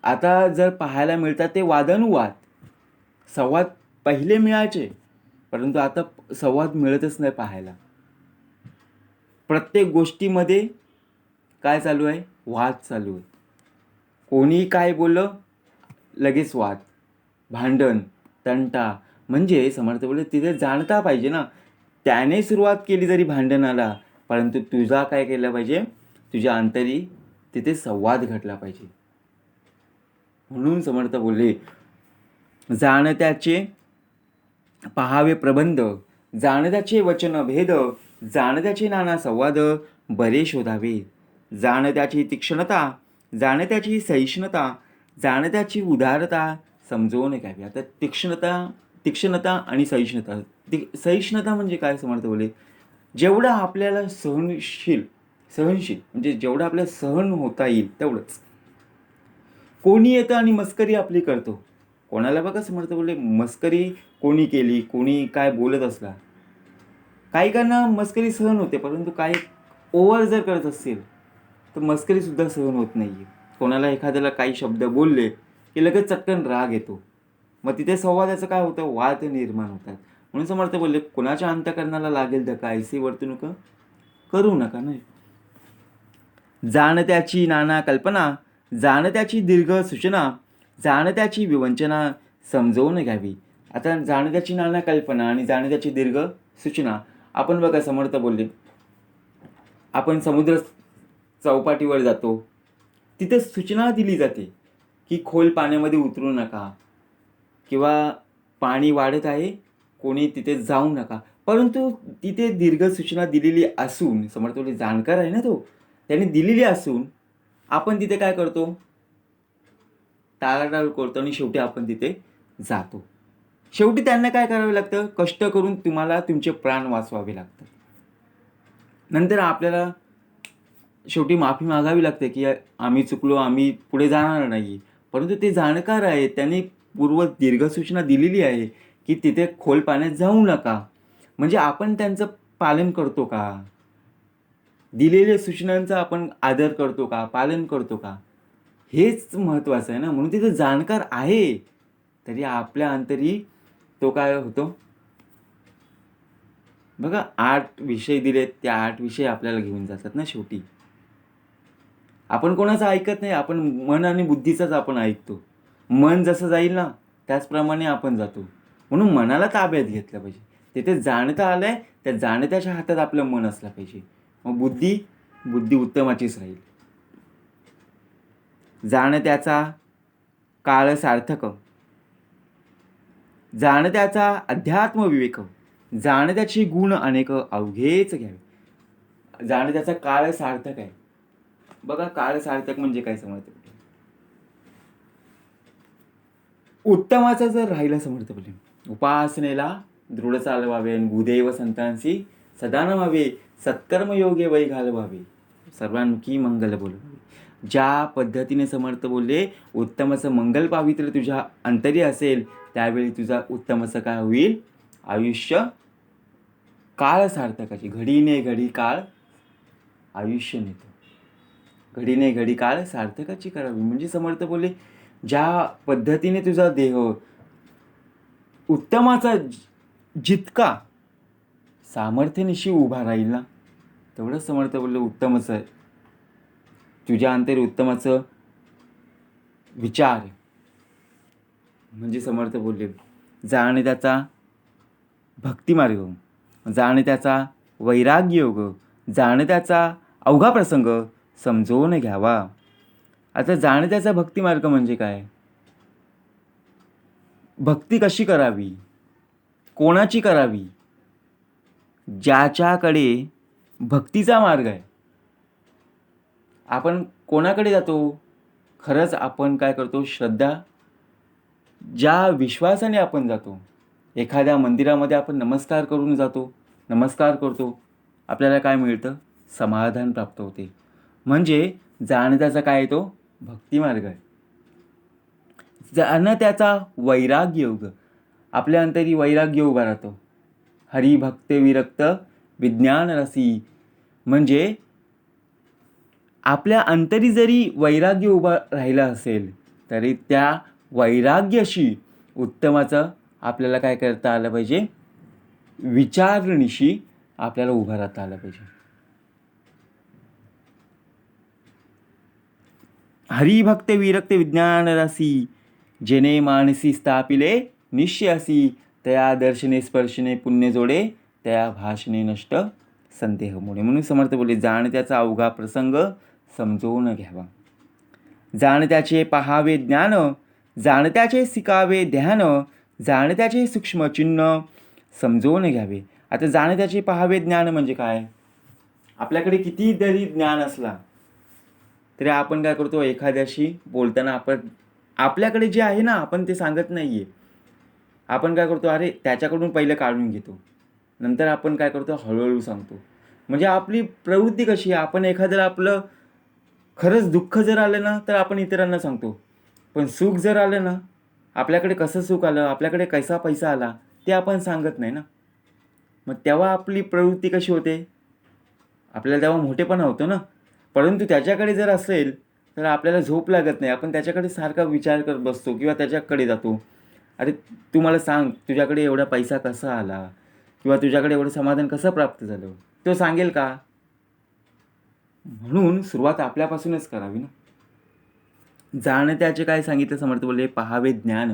आता जर पाहायला मिळतात ते वादानुवाद. संवाद पहिले मिळायचे, परंतु आता संवाद मिळतच नाही पाहायला. प्रत्येक गोष्टीमध्ये काय चालू आहे, वाद चालू आहे. कोणी काय बोललं, लगेच वाद, भांडण, तंटा. म्हणजे समर्थ बोलले, तिथे जाणता पाहिजे ना. त्याने सुरुवात केली जरी भांडणाला, परंतु तुझा काय केलं पाहिजे, तुझ्या अंतरी तिथे संवाद घडला पाहिजे. म्हणून समर्थ बोलले, जाण त्याचे पहावे प्रबंध, जाण त्याचे वचन भेद, जाण त्याचे नाना संवाद, बरे शोधावे. जाण त्याची तीक्ष्णता, जाण त्याची सहिष्णुता, जाण त्याची उदारता, समजवून घ्यावी. आता तीक्ष्णता आणि सहिष्णुता. सहिष्णुता म्हणजे काय, समर्थ बोलले, जेवढं आपल्याला सहनशील म्हणजे जेवढं आपल्याला सहन होता येईल तेवढंच. कोणी येतं आणि मस्करी आपली करतो. कोणाला बघा, समर्थ बोलले, मस्करी कोणी केली, कोणी काय बोलत असला, काही काहींना मस्करी सहन होते, परंतु काही ओव्हर जर करत असतील तर मस्करीसुद्धा सहन होत नाही आहे. कोणाला एखाद्याला काही शब्द बोलले की लगेच चटकन राग येतो. मग तिथे संवादाचं काय होतं, वाद निर्माण होतात. म्हणून समर्थ बोलले, कोणाच्या अंतःकरणाला लागेल धक्का, ऐसी वर्तणूक करू नका. नाही. जाण त्याची नाना कल्पना, जाण त्याची दीर्घ सूचना, जाण त्याची विवंचना, समजवून घ्यावी. आता जाण त्याची नाना कल्पना आणि जाण त्याची दीर्घ सूचना. आपण बघा, समर्थ बोलले, आपण समुद्र चौपाटीवर जातो, तिथे सूचना दिली जाते की खोल पाण्यामध्ये उतरू नका किंवा पाणी वाढत आहे, कोणी तिथे जाऊ नका. परंतु तिथे दीर्घ सूचना दिलेली असून, समर्थ बोलले, जाणकार आहे ना तो, त्याने दिलेली असून आपण तिथे काय करतो, टाळाटाळ करतो आणि शेवटी आपण तिथे जातो. शेवटी त्यांना काय करावं लागतं, कष्ट करून तुम्हाला तुमचे प्राण वाचवावे लागतात. नंतर आपल्याला शेवटी माफी मागावी लागते की आम्ही चुकलो, आम्ही पुढे जाणार नाही. परंतु ते जाणकार आहेत, त्यांनी पूर्व दीर्घसूचना दिलेली आहे की तिथे खोल पाण्यात जाऊ नका. म्हणजे आपण त्यांचं पालन करतो का? दिलेल्या सूचनांचा आपण आदर करतो का, पालन करतो का? हेच महत्त्वाचं आहे ना. म्हणून तिथे जाणकार आहे तरी आपल्या अंतरी तो काय होतो. बघा 8 विषय दिलेत, त्या 8 विषय आपल्याला घेऊन जातात ना शेवटी. आपण कोणाचं ऐकत नाही, आपण मन आणि बुद्धीचाच आपण ऐकतो. मन जसं जाईल ना त्याचप्रमाणे आपण जातो. म्हणून मनाला ताब्यात घेतलं पाहिजे. तिथे जाणता आलंय, त्या जाणत्याच्या हातात आपलं मन असलं पाहिजे. मग बुद्धी उत्तमाचीच राहील. जाणत्याचा काळ सार्थक, जाणत्याचा अध्यात्म विवेक, जाणत्याचे गुण अनेक अवघेच घ्यावे. जाणत्याचा काळ सार्थक आहे. बघा काळ सार्थक म्हणजे काय समजतं. उत्तमाचा जर राहिला समर्थ बोले, उपासनेला दृढ चालवावे, भूदेव संतांशी सदा नमावे, सत्कर्म योगे वै घालवावे, सर्वांमुखी मंगल बोलवावे. ज्या पद्धतीने समर्थ बोलले, उत्तमाचं मंगल पावित्र्य तुझ्या अंतरी असेल, त्यावेळी तुझा उत्तमाचं काय होईल, आयुष्य काळ सार्थकाची. घडीने घडी काळ आयुष्य नेतो, घडीने घडी काळ सार्थकाची करावी. म्हणजे समर्थ बोलले, ज्या पद्धतीने तुझा देह उत्तमाचा जितका सामर्थ्यनिशी उभा राहील ना, तेवढं समर्थ बोलले उत्तमच आहे. तुझ्या अंतरी उत्तमाचं विचार. म्हणजे समर्थ बोलले, जाणे त्याचा भक्तिमार्ग, जाणे त्याचा वैराग्य योग, जाणे त्याचा अवघा प्रसंग समजून घ्यावा. आता जाणे त्याचा भक्तिमार्ग म्हणजे काय, भक्ती कशी करावी, कोणाची करावी. ज्याच्याकडे भक्तीचा मार्ग आहे, आपण कोणाकडे जातो, खरंच आपण काय करतो, श्रद्धा, ज्या विश्वासाने आपण जातो. एखाद्या मंदिरामध्ये आपण नमस्कार करून जातो, नमस्कार करतो, आपल्याला काय मिळतं, समाधान प्राप्त होते. म्हणजे जाणत्याचा काय येतो, भक्तिमार्ग आहे. जाणत्याचा वैराग्य योग, आपल्या अंतरी वैराग्य उभा राहतो. हरिभक्त विरक्त विज्ञान रसी, म्हणजे आपल्या अंतरी जरी वैराग्य उभा राहिला असेल, तरी त्या वैराग्याशी उत्तमाचं आपल्याला काय करता आलं पाहिजे, विचारणीशी आपल्याला उभं राहता आलं पाहिजे. हरिभक्त विरक्त विज्ञान रसी, जेने मानसी स्थापिले निश्चयासी, तया दर्शने स्पर्शने पुण्य जोडे, तया भाषणे नष्ट संदेह मोडे. म्हणून समर्थ बोलले, जाणत्याचा अवघा प्रसंग समजून घ्यावा. जाणत्याचे पहावे ज्ञान, जाणत्याचे शिकावे ध्यान, जाणत्याचे सूक्ष्म चिन्ह समजून घ्यावे. आता जाणत्याचे पहावे ज्ञान म्हणजे काय, आपल्याकडे किती जरी ज्ञान असला तरी आपण काय करतो, एखाद्याशी बोलताना आपण आपल्याकडे जे आहे ना, आपण ते सांगत नाही आहे. आपण काय करतो, अरे त्याच्याकडून पहिलं काढून घेतो, नंतर आपण काय करतो, हळूहळू सांगतो. म्हणजे आपली प्रवृत्ती कशी आहे, आपण एखाद्याला आपलं खरंच दुःख जर आलं ना, तर आपण इतरांना सांगतो. पण सुख जर आलं ना, आपल्याकडे कसं सुख आलं, आपल्याकडे कसा पैसा आला, ते आपण सांगत नाही ना. मग तेव्हा आपली प्रवृत्ती कशी होते, आपल्याला तेव्हा मोठेपणा होतो ना. परंतु त्याच्याकडे जर असेल तर आपल्याला झोप लागत नाही, आपण त्याच्याकडे सारखा विचार करत बसतो किंवा त्याच्याकडे जातो. अरे तू मला सांग, तुझ्याकडे एवढा पैसा कसा आला, किंवा तुझ्याकडे एवढं समाधान कसं प्राप्त झालं, तो सांगेल का. म्हणून सुरुवात आपल्यापासूनच करावी ना. जाणत्याचे काय सांगितलं समर्थ बोलले, पहावे ज्ञान.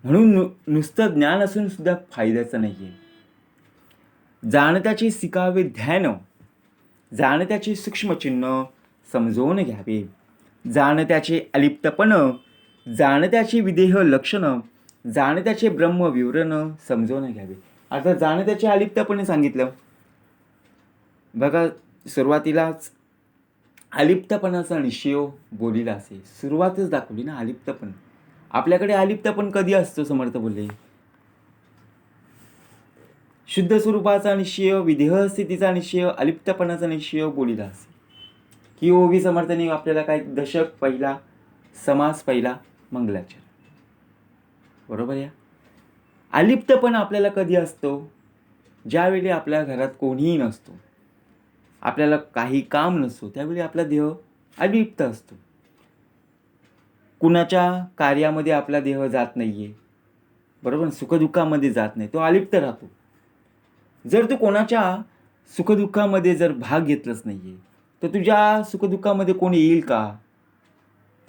म्हणून नुसतं ज्ञान असून सुद्धा फायद्याचं नाही आहे. जाणत्याचे शिकावे ध्यान, जाणत्याचे सूक्ष्मचिन्ह समजून घ्यावे, जाणत्याचे अलिप्तपण, जाणत्याचे विदेह लक्षण, जाणत्याचे ब्रह्मविवरण समजून घ्यावे. आता जाणत्याचे अलिप्तपणे सांगितलं. बघा सुरुवातीलाच अलिप्तपणाचा निश्चय बोलीला असे, सुरुवातच दाखवली ना अलिप्तपण. आपल्याकडे अलिप्तपण कधी असतो समर्थ बोलले, शुद्ध स्वरूपाचा निश्चय, विदेह स्थितीचा निश्चय, अलिप्तपणाचा निश्चय बोलीला असे. की ओवी समर्थाने आपल्याला काय, दशक पहिला, समास पहिला, मंगलाचरण, बरोबर. या अलिप्तपण आपल्याला कधी असतो, ज्यावेळी आपल्या घरात कोणीही नसतो, आपल्याला काही काम नसतो, त्यावेळी आपला देह अलिप्त असतो. कुणाच्या कार्यामध्ये आपला देह जात नाही आहे, बरोबर, सुखदुःखामध्ये जात नाही, तो अलिप्त राहतो. जर तू कोणाच्या सुखदुःखामध्ये जर भाग घेतलाच नाही आहे, तर तुझ्या सुखदुःखामध्ये कोणी येईल का?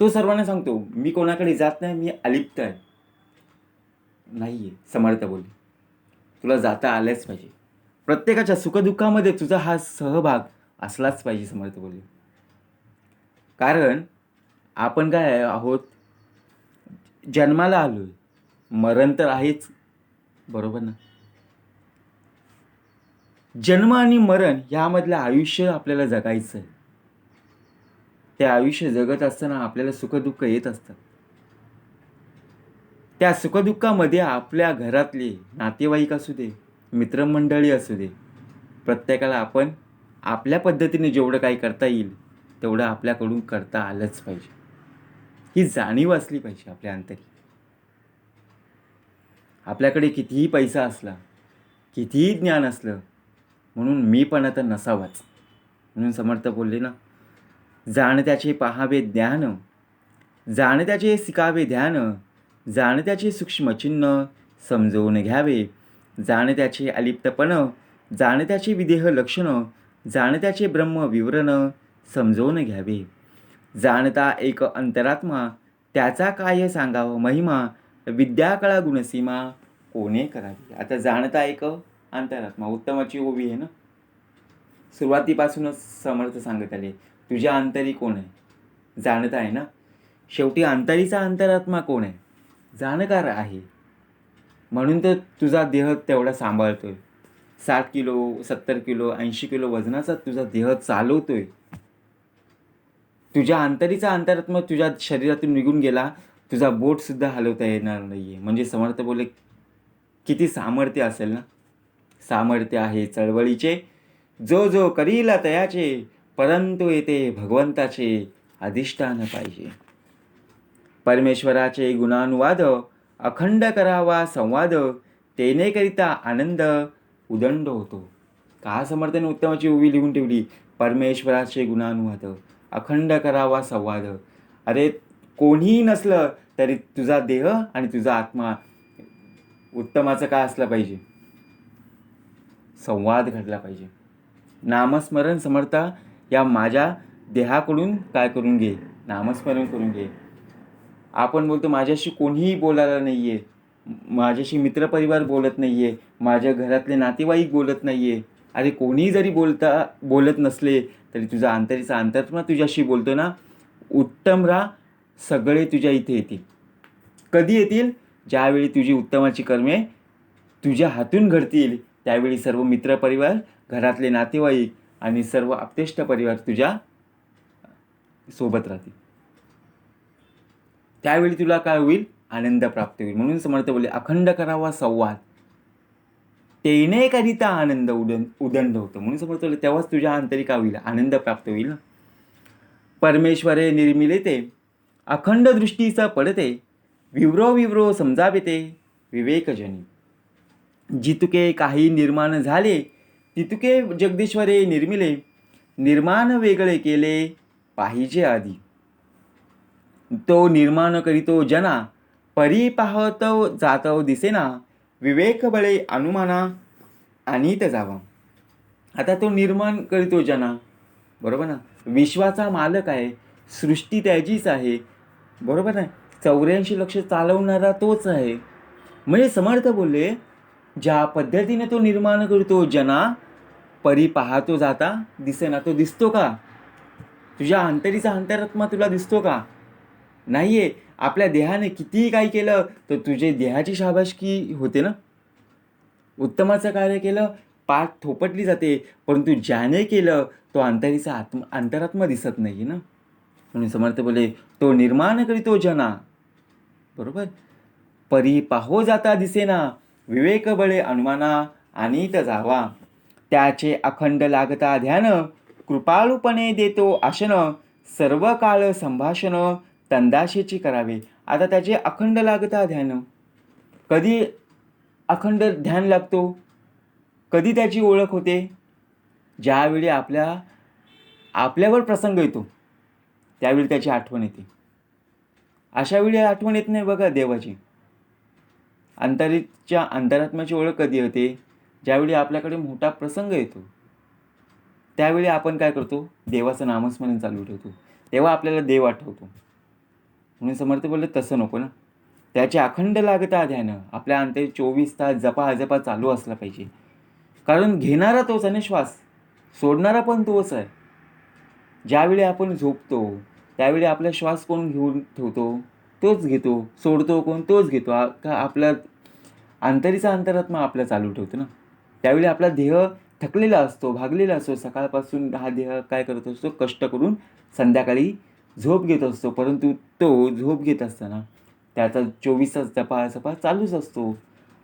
तो सर्वांना सांगतो, मी कोणाकडे जात नाही, मी अलिप्त आहे. नाही आहे, समर्थ बोलले, तुला जाता आलंच पाहिजे. प्रत्येकाच्या सुखदुःखामध्ये तुझा हा सहभाग असलाच पाहिजे, समर्थ बोलले. कारण आपण काय आहोत, जन्माला आलोय, मरण तर आहेच, बरोबर ना. जन्म आणि मरण यामधलं आयुष्य आपल्याला जगायचं आहे. ते आयुष्य जगत असताना आपल्याला सुखदुःख येत असतात. त्या सुखदुःखामध्ये आपल्या घरातले नातेवाईक असू दे, मित्रमंडळी असू दे, प्रत्येकाला आपण आपल्या पद्धतीने जेवढं काही करता येईल तेवढं आपल्याकडून करता आलंच पाहिजे. ही जाणीव असली पाहिजे आपल्या अंतरी. आपल्याकडे कितीही पैसा असला, कितीही ज्ञान असलं, म्हणून मी पण आता नसावाच. म्हणून समर्थ बोलले ना, जाण त्याचे पाहावे ज्ञान, जाण त्याचे शिकावे ध्यान, जाण त्याचे सूक्ष्मचिन्ह समजवून घ्यावे, जाण त्याचे अलिप्तपण, जाण त्याचे विदेह लक्षण, जाण त्याचे ब्रह्म विवरण समजवून घ्यावे. जाणता एक अंतरात्मा, त्याचा काय सांगावं महिमा, विद्या कळा गुणसीमा कोणे करावी. आता जाणता एक अंतरात्मा, उत्तमाची ओवी आहे ना, सुरुवातीपासूनच समर्थ सांगत आले, तुझ्या अंतरी कोण आहे? जाणता आहे ना. शेवटी अंतरीचा अंतरात्मा कोण आहे? जाणकार आहे. म्हणून तर तुझा देह तेवढा सांभाळतोय. 60 किलो, 70 किलो, 80 किलो वजनाचा तुझा देह चालवतोय. तुझ्या अंतरीचा अंतरात्मा तुझ्या शरीरातून निघून गेला, तुझा बोटसुद्धा हलवता येणार नाही आहे. म्हणजे समर्थ बोलले, किती सामर्थ्य असेल ना. सामर्थ्य आहे चळवळीचे, जो जो करीला तयाचे, परंतु येते भगवंताचे अधिष्ठान पाहिजे. परमेश्वराचे गुणानुवाद, अखंड करावा संवाद, तेने करिता आनंद उदंड होतो. का समर्थाने उत्तमाची ओवी लिहून ठेवली, परमेश्वराचे गुणानुवाद, अखंड करावा संवाद. अरे कोणीही नसलं तरी तुझा देह आणि तुझा आत्मा उत्तमाचं काय असलं पाहिजे? संवाद घडला पाहिजे. नामस्मरण समर्था या माझ्या देहाकडून काय करून घे, नामस्मरण करून घे. आपण बोलतो माझ्याशी कोणीही बोलायला नाही आहे, माझ्याशी मित्रपरिवार बोलत नाही आहे, माझ्या घरातले नातेवाईक बोलत नाही आहे. अरे कोणीही जरी बोलत नसले तरी तुझा अंतरीचा अंतरात्मा तुझ्याशी बोलतो ना. उत्तम राहा, सगळे तुझ्या इथे येतील. कधी येतील? ज्यावेळी तुझी उत्तमाची कर्मे तुझ्या हातून घडतील, त्यावेळी सर्व मित्रपरिवार, घरातले नातेवाईक आणि सर्व आप्तेष्ट परिवार तुझ्या सोबत राहतील. त्यावेळी तुला काय होईल? आनंद प्राप्त होईल. म्हणून समर्थ बोलले, अखंड करावा संवाद, तेने करिता आनंद उदंड होतो. म्हणून समर्थ बोलले, तेव्हाच तुझ्या अंतरी काय होईल? आनंद प्राप्त होईल ना. परमेश्वरे निर्मिले ते, अखंड दृष्टीचा पडते, विवरो विवरो समजावे ते विवेकजनी. जितुके काही निर्माण झाले, तितुके जगदीश्वरे निर्मिले, निर्माण वेगळे केले पाहिजे आधी. तो निर्माण करीतो जना, परी पाहतो जातो दिसेना, विवेक बळे अनुमाना आणीत जावा. आता तो निर्माण करीतो जना, बरोबर ना. विश्वाचा मालक आहे, सृष्टी त्याचीच आहे, बरोबर ना. 84 लक्ष चालवणारा तोच आहे. म्हणजे समर्थ बोलले, ज्या पद्धतीने तो निर्माण करतो जना, परी पाहतो जाता दिसेना. तो दिसतो का? तुझ्या अंतरीचा अंतरात्मा तुला दिसतो का? नाहीये. आपल्या देहाने कितीही काही केलं तर तुझे देहाची शाबासकी होते ना. उत्तमाचं कार्य केलं, पाठ थोपटली जाते, परंतु ज्याने केलं तो अंतरीचा अंतरात्मा दिसत नाही ना. म्हणून समर्थ बोले, तो निर्माण करीतो जना, बरोबर, परी पाहो जाता दिसेना, विवेक बळे अनुमाना आणीत जावा. त्याचे अखंड लागता ध्यान, कृपाळूपणे देतो आशन, सर्व काळ संभाषण तंदाशेची करावे. आता त्याचे अखंड लागता ध्यान, कधी अखंड ध्यान लागतो? कधी त्याची ओळख होते? ज्यावेळी आपल्यावर प्रसंग येतो त्यावेळी त्याची आठवण येते. अशा वेळी आठवण येत नाही बघा देवाची. अंतरात्म्याची ओळख कधी होते? ज्यावेळी आपल्याकडे मोठा प्रसंग येतो, त्यावेळी आपण काय करतो? देवाचं नामस्मरण चालू ठेवतो. तेव्हा आपल्याला देव आठवतो. म्हणून समर्थ बोलले तसं नको ना. त्याचे अखंड लागता ध्यान. आपल्या अंतरी 24 तास जपा चालू असला पाहिजे. कारण घेणारा तोच आहे ना श्वास, सोडणारा पण तोच आहे. ज्यावेळी आपण झोपतो त्यावेळी आपला श्वास कोण घेऊन ठेवतो? तोच घेतो. सोडतो कोण? तोच घेतो. आपला अंतरात्मा आपला चालू ठेवतो ना. त्यावेळी आपला देह थकलेला असतो, भागलेला असतो. सकाळपासून हा देह काय करत असतो? कष्ट करून संध्याकाळी झोप घेत असतो. परंतु तो झोप घेत असताना त्याचा 24 तास जपा चालूच असतो.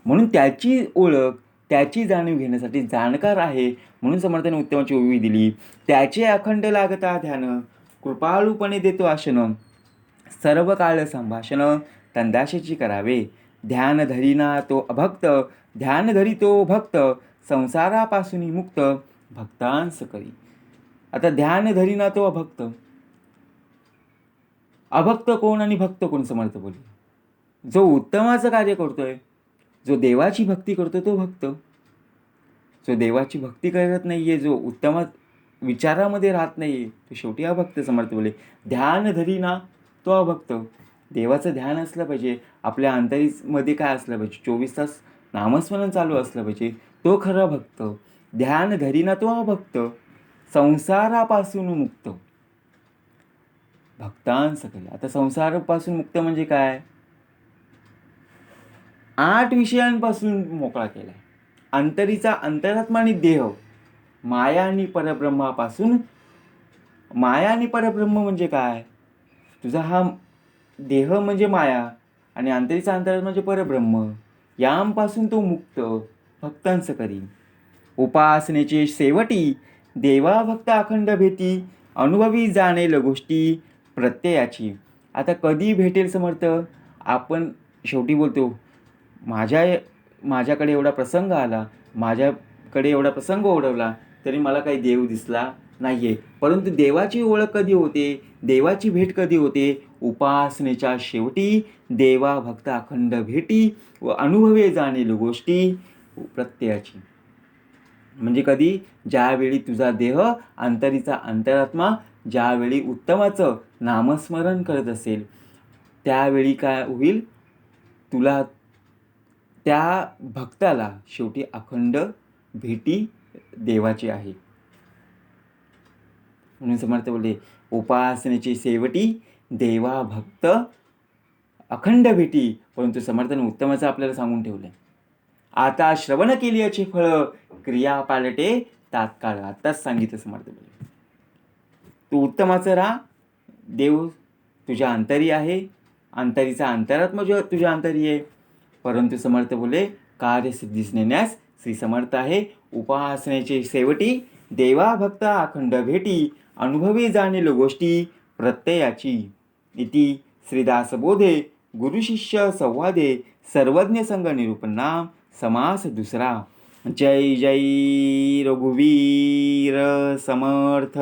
म्हणून त्याची ओळख, त्याची जाणीव घेण्यासाठी जाणकार आहे. म्हणून समर्थाने उत्तमाची ओवी दिली. त्याचे अखंड लागता ध्यान, कृपाळूपणे देतो आशन, सर्व काळ संभाषण तंदाशेची करावे. ध्यान धरीना तो अभक्त, ध्यान धरी तो भक्त, संसारापासून मुक्त, भक्तांस करी. आता ध्यान धरीना तो अभक्त. अभक्त कोण आणि भक्त कोण? समर्थ बोलले, जो उत्तमाचं कार्य करतोय, जो देवाची भक्ती करतो तो भक्त. जो देवाची भक्ती करत नाहीये, जो उत्तम विचारामध्ये राहत नाहीये, तो शेवटी अभक्त. समर्थ बोलले ध्यान धरीना तो अभक्त. देवाचं ध्यान असलं पाहिजे. आपल्या अंतरीमध्ये काय असलं पाहिजे? 24 तास नामस्मरण चालू असलं पाहिजे. तो खरा भक्त. ध्यान धरीना तो अभक्त, संसारापासून मुक्त, भक्तांसकल. आता संसारापासून मुक्त म्हणजे काय? 8 विषयांपासून मोकळा केलाय. अंतरात्मा आणि देह, माया आणि परब्रह्मापासून. माया आणि परब्रह्म म्हणजे काय? तुझा हा देह म्हणजे माया आणि अंतरात्मा म्हणजे परब्रह्म. यांपासून तो मुक्त, भक्तांच करी. उपासनेचे शेवटी देवा भक्त अखंड भेटी, अनुभवी जाणेल गोष्टी प्रत्ययाची. आता कधी भेटेल समर्थ? आपण शेवटी बोलतो माझ्याकडे एवढा प्रसंग आला, माझ्याकडे एवढा प्रसंग ओढवला, तरी मला काही देव दिसला नाहीये. परंतु देवाची ओळख कधी होते? देवाची भेट कधी होते? उपासनेच्या शेवटी देवा भक्त अखंड भेटी व अनुभवे जाणील गोष्टी प्रत्ययाची. म्हणजे कधी? ज्यावेळी तुझा देह, अंतरात्मा ज्यावेळी उत्तमाचं नामस्मरण करत असेल, त्यावेळी काय होईल? तुला त्या भक्ताला शेवटी अखंड भेटी देवाची आहे. म्हणून समर्थ बोलले उपासनेची शेवटी देवा भक्त अखंड भेटी. परंतु समर्थाने उत्तमाचं आपल्याला सांगून ठेवलंय. आता श्रवण केली याची फळ, क्रिया पालटे तात्काळ. आताच सांगितलं समर्थ बोलले. तू उत्तमाचं राहा. देव तुझ्या अंतरी आहे, अंतरीचा अंतरात्मा तुझ्या अंतरी आहे. परंतु समर्थ बोले कार्यसिद्धीस नेण्यास श्री समर्थ आहे. उपासनेचे शेवटी देवा भक्त अखंड भेटी, अनुभवी जाणील गोष्टी प्रत्ययाची. इति श्रीदासबोधे गुरुशिष्य संवादे सर्वज्ञ संघ निरूपणाम समास दुसरा. जय जय रघुवीर समर्थ.